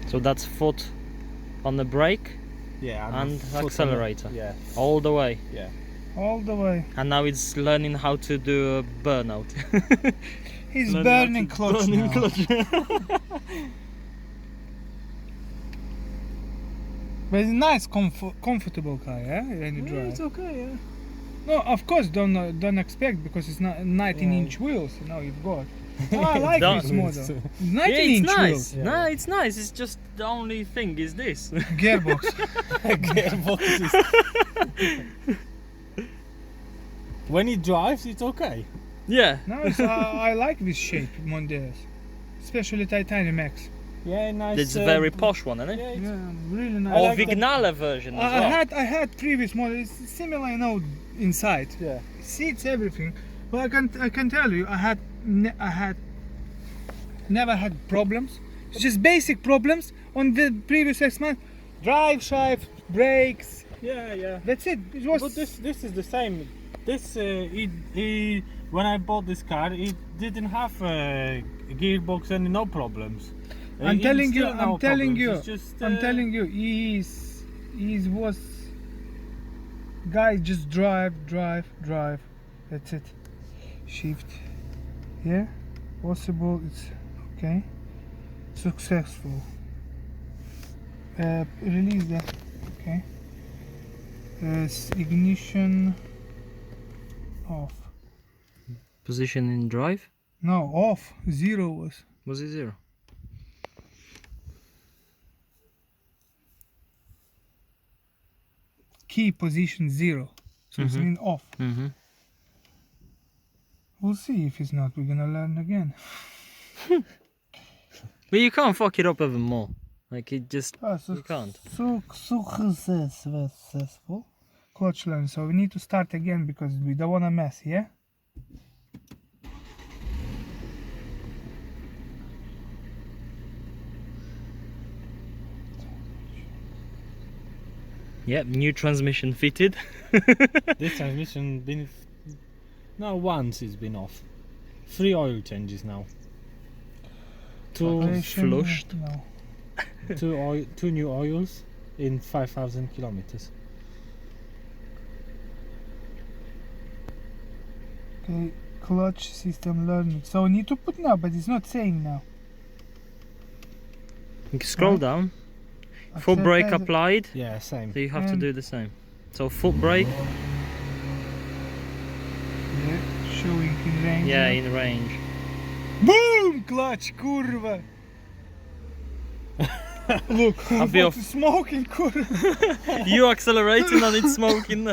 So that's foot on the brake Yeah, and accelerator. Yeah, All the way. yeah. All the way. And now it's learning how to do a burnout. He's Learning burning how to clutch burning now. clutch. But it's a nice, comfortable car, yeah? When you drive. It's okay, yeah. No, of course, don't expect because it's not 19-inch wheels. You know, you've got. Oh, I like Don't. this model. 19-inch Yeah, it's nice. wheels. Yeah. No, it's nice. It's just the only thing is this. Gearbox. Gearboxes. When it drives, it's okay. Yeah. No, I like this shape, Mondeos. Especially Titanium X. Yeah, nice. It's a very posh one, isn't it? Yeah, it's, Yeah, really nice. Or like the- Vignale version as well. I had previous models similar, you know, inside. yeah. Seats, everything. But I can tell you, I had never had problems. It's just basic problems on the previous X-Man. Drive shaft, brakes. Yeah, yeah. That's it. It was. But this is the same. This when I bought this car, it didn't have a gearbox and no problems. I'm It's telling you, still no I'm telling problems. you, It's just, I'm telling you, he's was. Guys, just drive. That's it. Shift. Yeah. Possible. It's okay. Successful. Release that. Okay. Ignition off. Position in drive. No, off. Zero was. Was it 0? Key position 0. So it's mean off. Mm-hmm. We'll see if it's not. We're gonna learn again. But you can't fuck it up even more. Like it just you can't. Successful. Clutch learn. So we need to start again because we don't wanna mess. Yeah. Yep, new transmission fitted. this transmission been no once it's been off. 3 oil changes now. Flushed. No. 2 new oils in 5,000 kilometers. Okay. Clutch system learning. So we need to put now, but it's not saying now. You can scroll Right. down. Foot brake Accelerator. applied. Yeah, same. So you have to And- do the same. So foot brake. Yeah. Showing in range. Yeah, now. in range. Boom! Clutch, kurva! Look, I'll be off. smoking, kurva! You accelerating and it's smoking.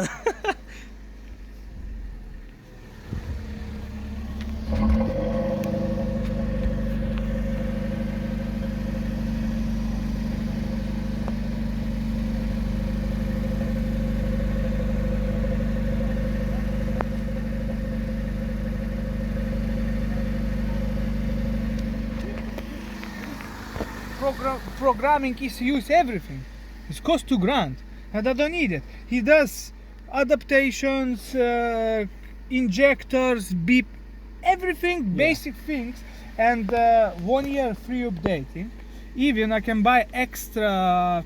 Programming is use everything. It costs $2,000, and I don't need it. He does adaptations, injectors, beep, everything, basic things, and 1 year free updating. Even I can buy extra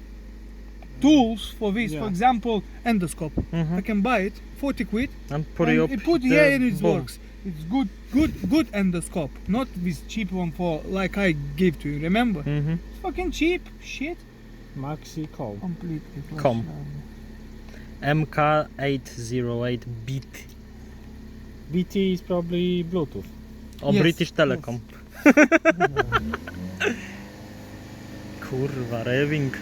tools for this. Yeah. For example, endoscope. I can buy it 40 quid. And put it And up. it put the here and it bum. works. It's good endoscope. Not this cheap one for like I gave to you. Remember? Mhm. It's fucking cheap shit. Maxi call. Completely. Com. MK808 BT. BT is probably Bluetooth. Or Yes, British Telecom. Kurwa, reving.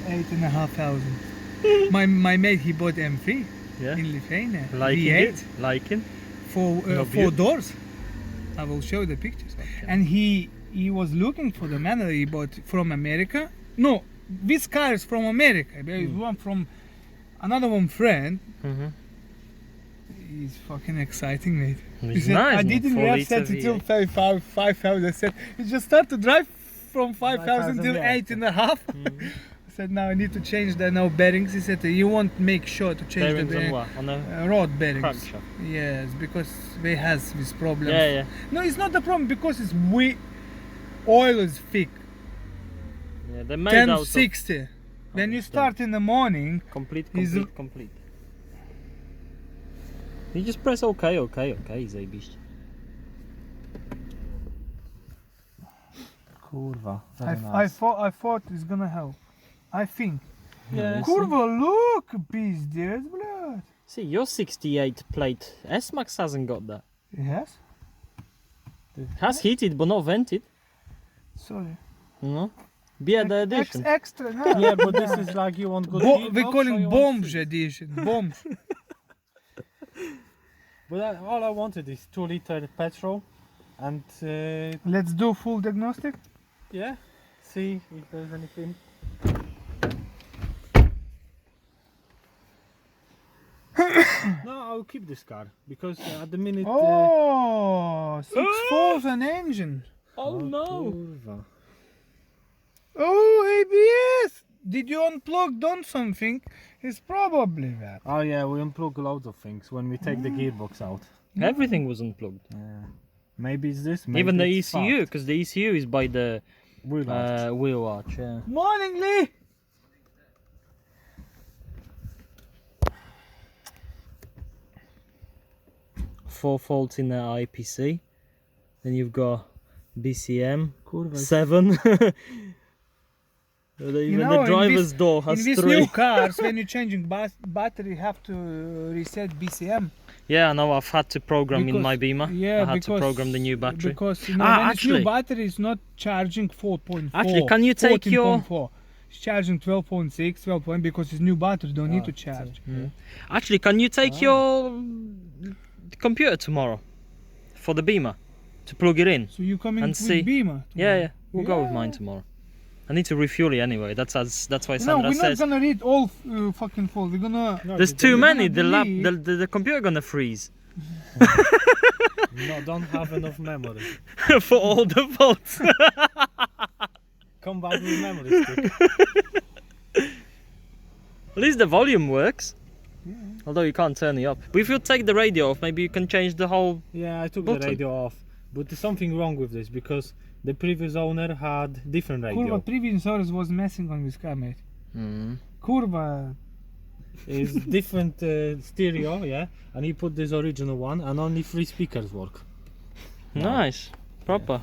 8,500. my mate he bought M3 Yeah. in Lithuania. Liking V8 it? Liking? for No 4 view? doors. I will show the pictures. Okay. And he was looking for the manual he bought from America. No, this car is from America. There is one from another one friend. Mhm. He's fucking exciting, mate. He It's said, nice. I man, didn't 4 rev litre set until V8. 5,000. I said, you just start to drive from 5,000 till 5,000, yeah. 8.5. I said, now I need to change the bearings. He said, you won't make sure to change Bearings the on what? On a rod bearings. crankshaft. Yes, because they has this problem. Yeah, yeah. No, it's not the problem because it's oil is thick. Yeah, they're made out of 1060. When you understand. start in the morning, complete. Is- You just press OK, zajebiście. Kurwa. I thought it's gonna help. I think. Yeah. Kurwa, look, пиздец, блядь. See, your 68 plate S-Max hasn't got that. Yes? It has heated, but not vented. Sorry. No? Be the edition. Extra, no. Yeah, but this is like you want good We gearbox call or it you want bomb six? edition. Bomb. But all I wanted is 2-liter petrol and Let's do full diagnostic. yeah, see if there's anything. No, I'll keep this car because at the minute. Oh, 6,000 engine. Oh no! Kurwa. Oh, ABS. Did you unplug, done something? It's probably that. Oh yeah, we unplug loads of things when we take the gearbox out. Everything was unplugged. Yeah. Maybe it's this. Maybe Even the it's ECU, because the ECU is by the Wheel arch. wheel arch. Yeah. Morning, Lee. Four faults in the IPC. Then you've got BCM. Kurwa. 7. Even know, the in driver's door In has these 3. new cars, when you're changing battery, you have to reset BCM. Yeah, I know. I've had to program in Because- my Beamer. Yeah, I had because, to program the new battery. Because when Ah, it's new actually- battery, it's not charging 4.4. Actually, can you take your- 14.4. It's charging 12.6, 12. Because it's new battery, don't need to charge. Actually, can you take your computer tomorrow for the Beamer to plug it in? So you coming And with see. Beamer? Yeah, yeah. We'll go with Yeah. mine tomorrow. I need to refuel it anyway. That's why No, Sandra we're says. not gonna read all fucking fault. We're gonna. No, There's you too don't- many. gonna The delete. the computer gonna freeze No, don't have enough memory. for all the faults. Come back with memory stick. At least the volume works. Although you can't turn it up. But if you take the radio off, maybe you can change the whole. Yeah, I took Button. the radio off, but there's something wrong with this because the previous owner had different radio. Kurva, previous owners was messing on this car, mate. Kurva. It's different stereo, yeah, and he put this original one, and only 3 speakers work. Nice, proper.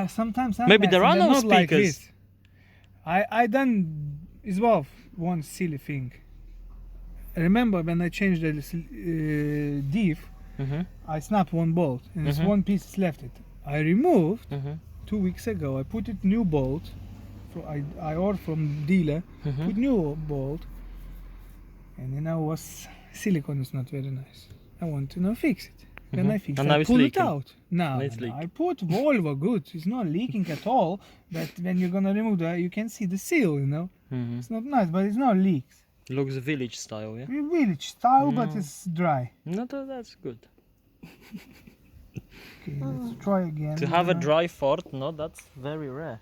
Sometimes I'm Maybe there messing, are they're no not like speakers. this. I done as well one silly thing. Remember when I changed the diff, I snapped one bolt and there's one piece left it. I removed 2 weeks ago. I put it new bolt. I ordered from dealer. Put new bolt, and was silicone is not very nice. I want to fix it. Then I fix And it. now I it's pull leaking. it out. No, It's no, leaking. I put Volvo good. It's not leaking at all. But when you're gonna remove that, you can see the seal. It's not nice, but it's not leaks. Looks village style, yeah. Village style, but it's dry. No, that's good. Okay, let's try again. To have a dry Ford, no, that's very rare.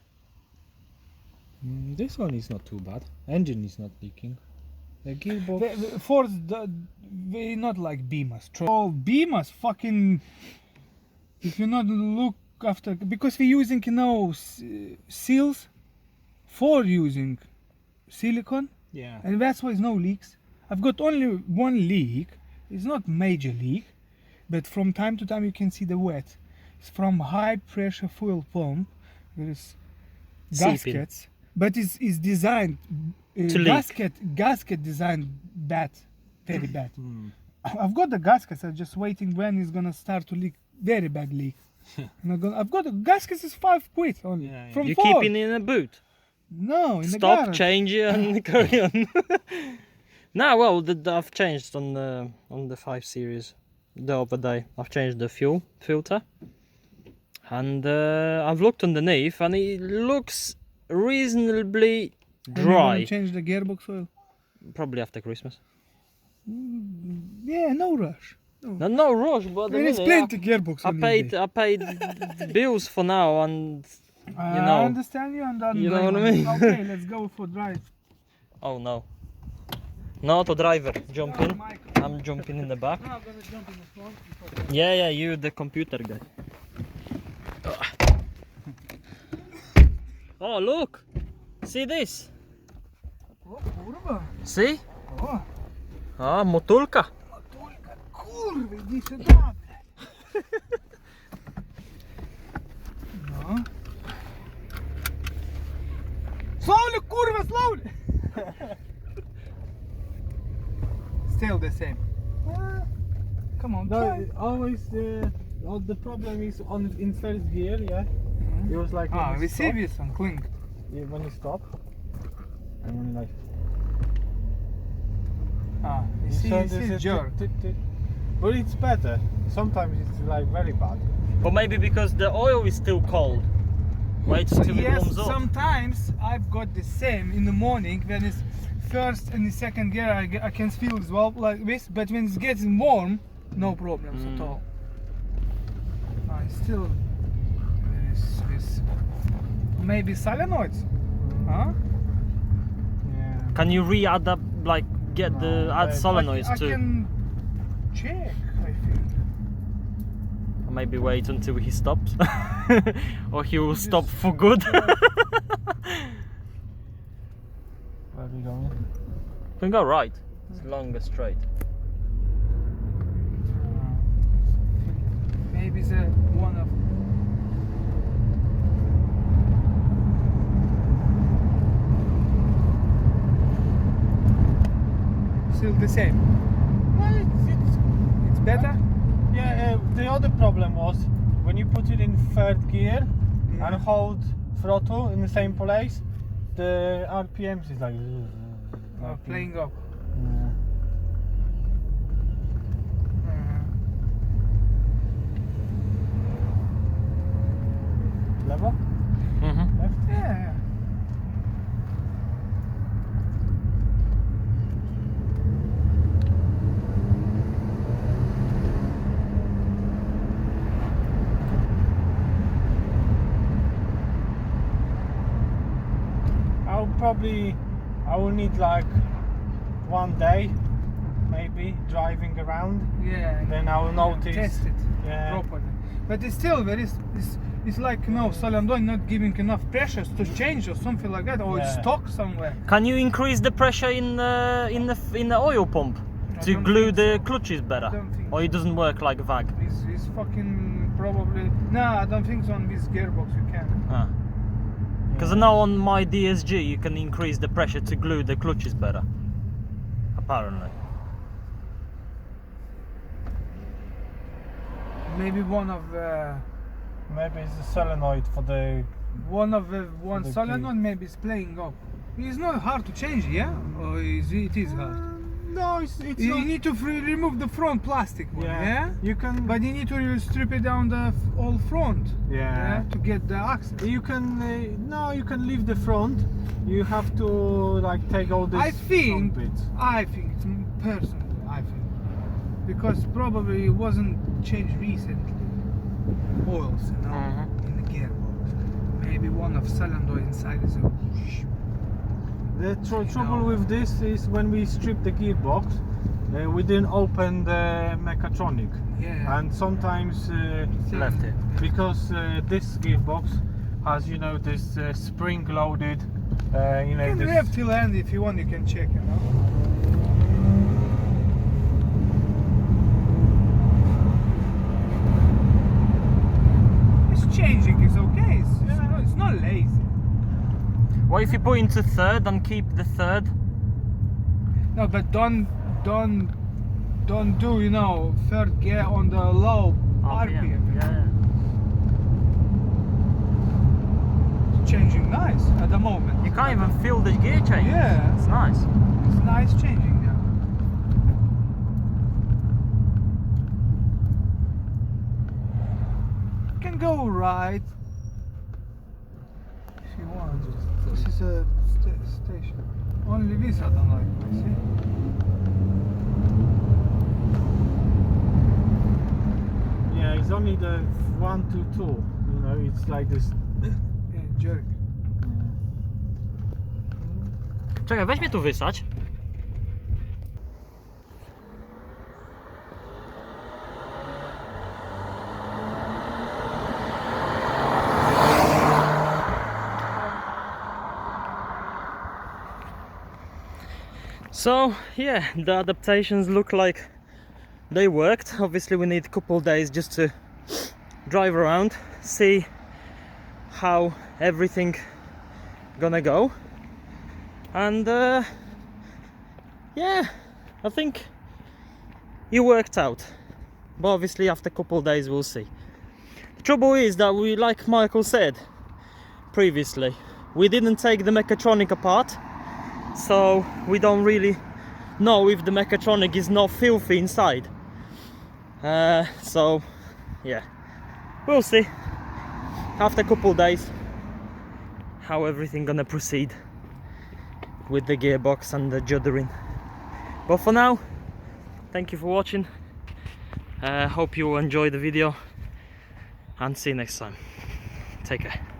This one is not too bad. Engine is not leaking. The gearbox. The Fords, they not like Beamers. All Beamers fucking. If you not look after, because we're using seals, Ford using silicone, Yeah. and that's why there's no leaks. I've got only one leak. It's not major leak, but from time to time you can see the wet. It's from high pressure fuel pump. There is Seeping. gaskets, but it's designed To leak. gasket designed bad, very bad. I've got the gaskets. I'm just waiting when it's gonna start to leak. Very bad leak. I've got the gaskets is £5 only Yeah, yeah. from You Ford. keeping it in a boot. No, in the Stop, garage. change it, and carry on. Nah, well, I've changed on the 5 Series the other day. I've changed the fuel filter, and I've looked underneath, and it looks reasonably And you're gonna dry. change the gearbox oil. Probably after Christmas. Yeah, no rush. No rush, but There is plenty gearbox I on paid eBay. I paid bills for now, and I know. understand you and I You know what I mean? Okay, let's go for drive. Oh no. Not a driver. Jump in. Michael. I'm jumping in the back. No, I'm gonna jump in the front. because- Yeah, you the computer guy. Oh look! See this? O kurwa. See? O, Ah, motulka. Matulka, kurwa, iди сюда, блядь. No. Slowly, kurwa, slowly! Still the same. Come on, No, try. always all the problem is on in first gear, yeah. It was like Ah, when we you see stop, this one, clink. when you stop, and then like Ah, you you see, send you see this jerk. but it's better. Sometimes it's like very bad. But maybe because the oil is still cold. Waits till it Yes, warms up. sometimes I've got the same in the morning when it's first and the second gear I can feel as well like this, but when it's getting warm, no problems at all. I still this maybe solenoids, huh? Yeah. Can you re-adapt, like get the add I- solenoids I too? can check, I think. Or maybe wait until he stops, or he will stop for good. Where are we going? Can go right. It's longer straight. Maybe the one of still the same. Well, It's better. yeah. The other problem was when you put it in third gear Yeah. and hold throttle in the same place, the RPMs is like Playing up. Yeah. Level? Mm-hmm. Left? Yeah. I will need like 1 day maybe driving around, Yeah. then I will notice. Test it Yeah. properly. But it's still it's like solenoid not giving enough pressure to change or something like that, or it's Yeah. stuck somewhere. Can you increase the pressure in the oil pump to don't glue think the so. clutches better, don't think or it doesn't work like VAG? It's fucking probably. Nah, I don't think so. On this gearbox you can. Because I know on my DSG you can increase the pressure to glue the clutches better. Apparently. Maybe one of Maybe it's a solenoid for the. one The solenoid maybe is playing up. It's not hard to change, yeah? Or it is hard? No, it's You not. need to remove the front plastic one, yeah? You can. But you need to strip it down the all front, Yeah. to get the access. You can no, you can leave the front. You have to like take all this I think front bits. it's personally, I think, because probably it wasn't changed recently. Oils, in the gearbox. Maybe one of solenoid inside is a. The trouble with this is when we strip the gearbox, we didn't open the mechatronic, Yeah. and sometimes Left it. because this gearbox has this spring-loaded, You can this. rev till end if you want. You can check, It's changing. It's okay. It's not lazy. What if you put into third and keep the third? No, but don't do third gear on the low RPM. Yeah. It's changing nice at the moment. You can't even feel the gear change. Yeah. It's nice. It's nice changing now. You can go right if you want. This is a station. Only this I don't like. See? Yeah, it's only the 1 to 2. It's like this. Yeah. jerk. Czekaj, weź mnie tu wysać. So yeah, the adaptations look like they worked. Obviously we need a couple days just to drive around, see how everything gonna go, and yeah, I think it worked out, but obviously after a couple days we'll see. The trouble is that we, like Michael said previously, we didn't take the mechatronic apart, so we don't really know if the mechatronic is not filthy inside. So yeah, we'll see after a couple days how everything gonna proceed with the gearbox and the juddering. But for now, thank you for watching. Hope you enjoy the video, and see you next time. Take care.